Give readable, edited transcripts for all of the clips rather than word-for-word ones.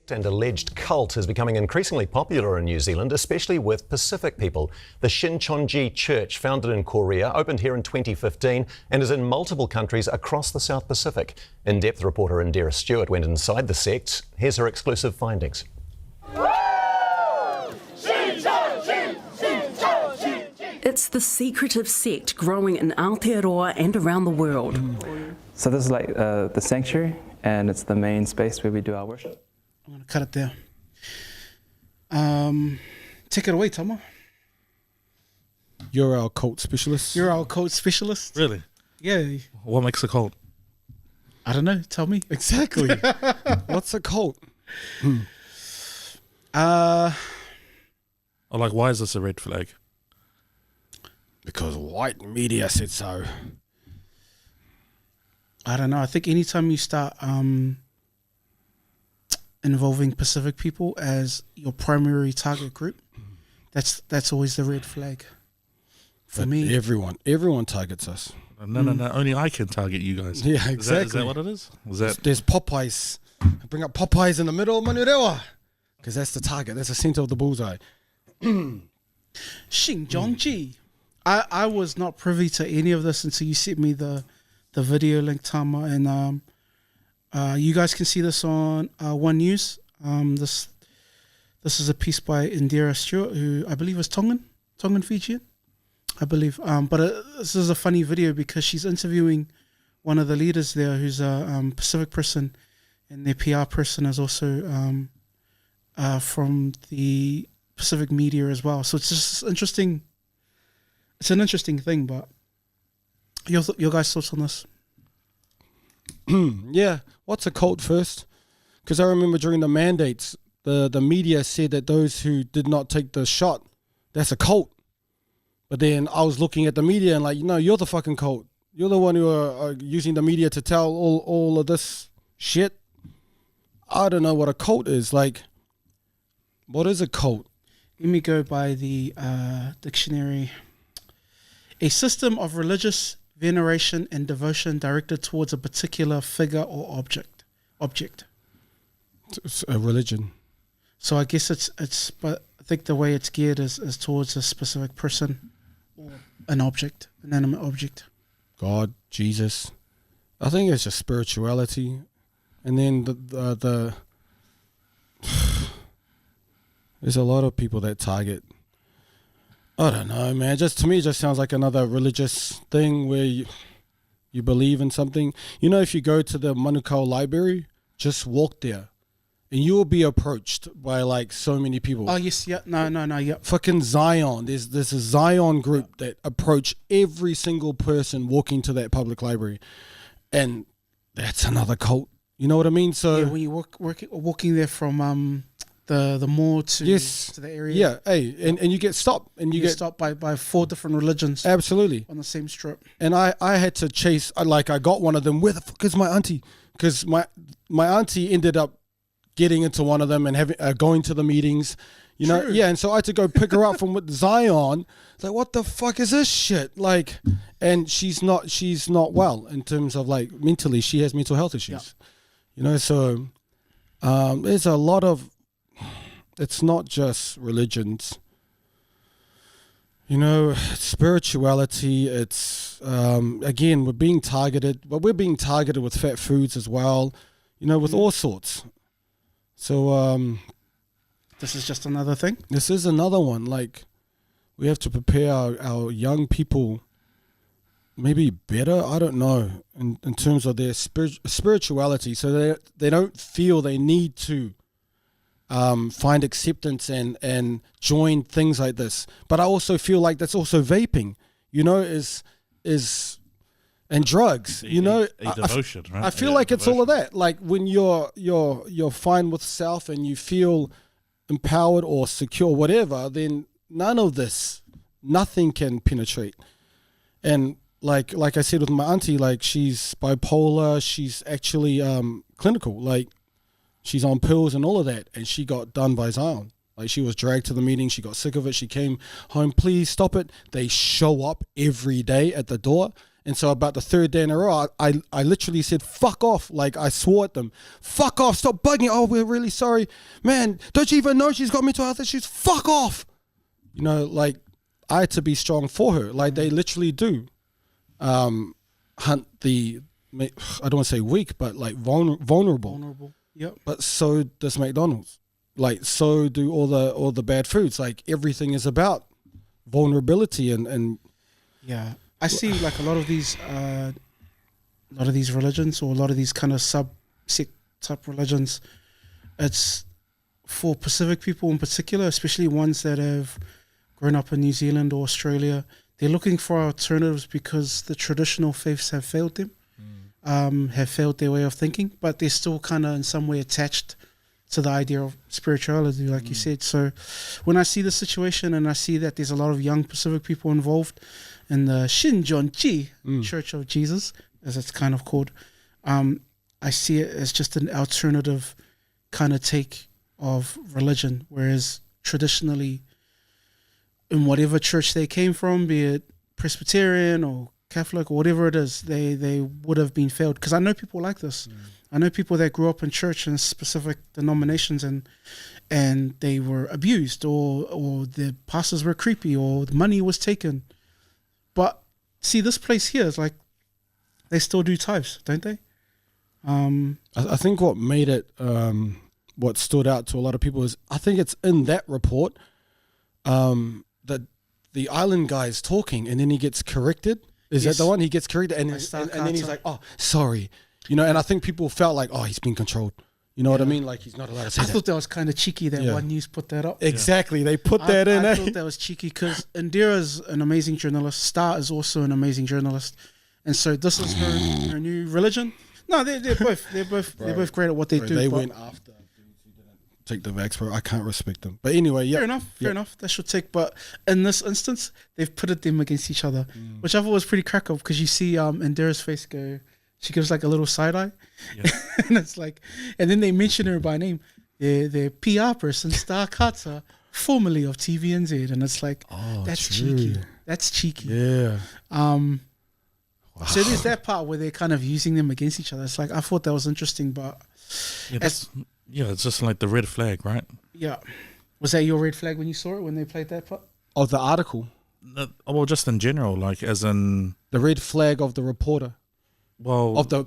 sect and alleged cult is becoming increasingly popular in New Zealand, especially with Pacific people. The Shincheonji Church, founded in Korea, opened here in 2015 and is in multiple countries across the South Pacific. In-depth reporter Indira Stewart went inside the sect. Here's her exclusive findings. It's the secretive sect growing in Aotearoa and around the world. So this is like the sanctuary, and it's the main space where we do our worship. I'm going to cut it there. Take it away, Tama. You're our cult specialist. You're our cult specialist. Really? Yeah. What makes a cult? I don't know. Tell me. Exactly. What's a cult? Or like, why is this a red flag? Because white media said so. I don't know. I think anytime you start involving Pacific people as your primary target group, that's always the red flag. For me, everyone targets us. No. Only I can target you guys. Yeah, exactly. Is that what it is? There's Popeyes. I bring up Popeyes in the middle of Manurewa because that's the target. That's the center of the bullseye. Shincheonji. I was not privy to any of this until you sent me the video link, Tama, and you guys can see this on One News. This is a piece by Indira Stewart, who I believe is Tongan Fijian, I believe. But this is a funny video because she's interviewing one of the leaders there, who's a Pacific person, and their PR person is also from the Pacific media as well. So it's just interesting. It's an interesting thing, but your guys' thoughts on this? Yeah, what's a cult first? Because I remember during the mandates, the media said that those who did not take the shot, that's a cult. But then I was looking at the media and like, no, you're the fucking cult. You're the one who are using the media to tell all of this shit. I don't know what a cult is. Like, what is a cult? Let me go by the dictionary. A system of religious veneration and devotion directed towards a particular figure or object. It's a religion. So I guess it's but I think the way it's geared is towards a specific person or an object, an inanimate object. God, Jesus. I think it's just spirituality. And then the there's a lot of people that target. I don't know, man. To me, it just sounds like another religious thing where you believe in something. You know, if you go to the Manukau Library, just walk there, and you will be approached by like so many people. Oh yes, yeah, no, yeah. Fucking Zion. There's a Zion group that approach every single person walking to that public library, and that's another cult. You know what I mean? So yeah, when you walking there from the mall to the area. Yeah, hey, and you get stopped. And you get stopped by 4 different religions. Absolutely. On the same strip. And I had to chase, I got one of them. Where the fuck is my auntie? Because my auntie ended up getting into one of them and having going to the meetings. You know, yeah, and so I had to go pick her up from Zion. It's like, what the fuck is this shit? Like, and she's not well in terms of like mentally. She has mental health issues. Yeah. You know, so there's a lot of. It's not just religions, you know, spirituality. It's, again, we're being targeted, but we're being targeted with fat foods as well, you know, with all sorts. So, this is just another thing. This is another one. Like, we have to prepare our young people maybe better. I don't know, in terms of their spirituality. So they don't feel they need to find acceptance and join things like this. But I also feel like that's also vaping, you know, is and drugs, you know. Devotion, right? I feel like it's all of that. Like when you're fine with self and you feel empowered or secure, whatever, then nothing can penetrate. And like I said with my auntie, like she's bipolar, she's actually clinical, like she's on pills and all of that, and she got done by Zion. Like she was dragged to the meeting, she got sick of it, she came home, please stop it. They show up every day at the door, And so about the third day in a row, I literally said, fuck off. Like, I swore at them. Fuck off. Stop bugging. Oh, we're really sorry. Man, don't you even know she's got mental health issues? Fuck off. You know, like, I had to be strong for her. Like, they literally do hunt the, I don't want to say weak, but like vulnerable. Vulnerable. Yep. But so does McDonald's. Like, so do all the bad foods. Like, everything is about vulnerability and Yeah. I see like a lot of these religions, or a lot of these kind of sect type religions, it's for Pacific people in particular, especially ones that have grown up in New Zealand or Australia. They're looking for alternatives because the traditional faiths have failed them, have failed their way of thinking, but they're still kind of in some way attached to the idea of spirituality, like you said. So when I see the situation and I see that there's a lot of young Pacific people involved in the Shincheonji Church of Jesus, as it's kind of called, I see it as just an alternative kind of take of religion, whereas traditionally in whatever church they came from, be it Presbyterian or Catholic or whatever it is, they would have been failed. Because I know people like this. I know people that grew up in church in specific denominations and they were abused, or the pastors were creepy, or the money was taken. But see, this place here is like, they still do tithes, don't they? I think what made it, what stood out to a lot of people is, I think it's in that report, that the island guy is talking and then he gets corrected. Is that the one? He gets corrected and then he's like, oh, sorry. You know, and I think people felt like, oh, he's been controlled. You know what I mean? Like, he's not allowed to say that. I thought that was kind of cheeky that One News put that up. Exactly. They put that in. I thought that was cheeky because Indira's an amazing journalist. Star is also an amazing journalist. And so this is her new religion. No, they're both great at what they do. They went after dudes who didn't take the vax, bro. I can't respect them. But anyway, yeah. Fair enough. That should take. But in this instance, they've pitted them against each other, which I thought was pretty crack up because you see Indira's face go, she gives like a little side eye. Yeah. And it's like, and then they mention her by name. The PR person, Star Kata, formerly of TVNZ. And it's like, that's cheeky. That's cheeky. Yeah. So there's that part where they're kind of using them against each other. It's like, I thought that was interesting, but it's just like the red flag, right? Yeah. Was that your red flag when you saw it, when they played that part? Of the article? Well, just in general, like as in the red flag of the reporter. Well, of the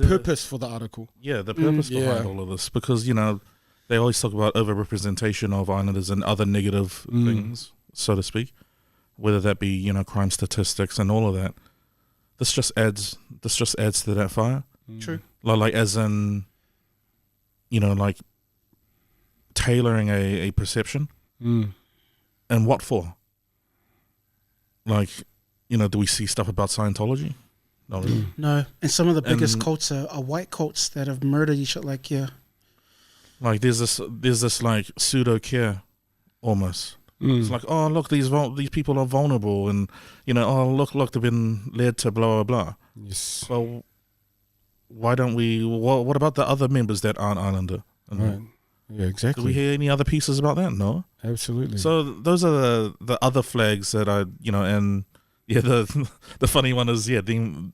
purpose for the article. Yeah, the purpose behind all of this, because they always talk about overrepresentation of islanders and other negative things, so to speak, whether that be crime statistics and all of that. This just adds to that fire. True. Like as in, like tailoring a perception. And what for? Like, do we see stuff about Scientology? Not really. No. And some of the biggest cults are white cults that have murdered each other. Like, yeah. Like there's this like pseudo care almost. It's like, oh look, these people are vulnerable, and oh look, they've been led to blah blah blah. Yes. Well, why don't we? What about the other members that aren't Islander? Right. Yeah, exactly. Do we hear any other pieces about that? No. Absolutely. So those are the other flags that I and the funny one is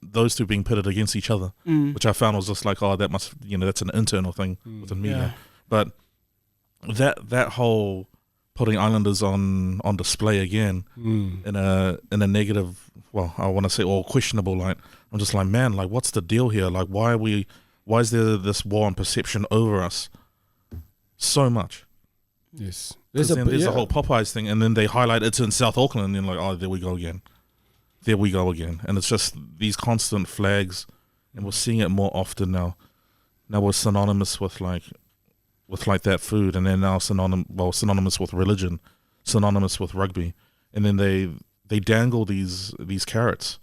those two being pitted against each other, which I found was just like, oh, that must that's an internal thing within media, but that whole putting islanders on display again in a negative, well, I want to say all questionable light. I'm just like, man, like what's the deal here? Like why is there this war on perception over us so much? Yes. There's a whole Popeyes thing, and then they highlight it's in South Auckland, and then like, oh, there we go again. And it's just these constant flags, and we're seeing it more often now. Now we're synonymous with that food, and then now synonymous with religion, synonymous with rugby, and then they dangle these carrots,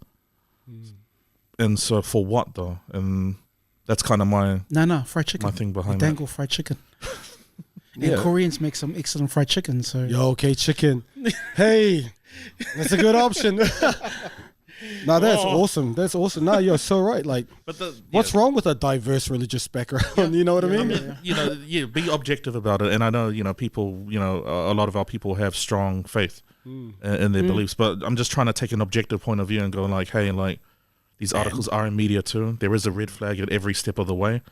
and so for what though? And that's kind of my fried chicken. My thing behind they dangle fried chicken. And Koreans make some excellent fried chicken. So okay, chicken. Hey, that's a good option. No, that's awesome. That's awesome. No, you're so right. Like, what's wrong with a diverse religious background? You know what I mean? Be objective about it. And I know, people, a lot of our people have strong faith in their beliefs. But I'm just trying to take an objective point of view and go like, hey, like, these articles are in media too. There is a red flag at every step of the way.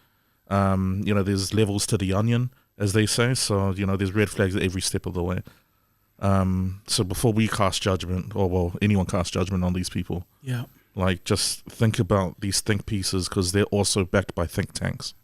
There's levels to the onion, as they say. So, there's red flags at every step of the way. So before we cast judgment, anyone cast judgment on these people, Yeah. like just think about these think pieces, because they're also backed by think tanks.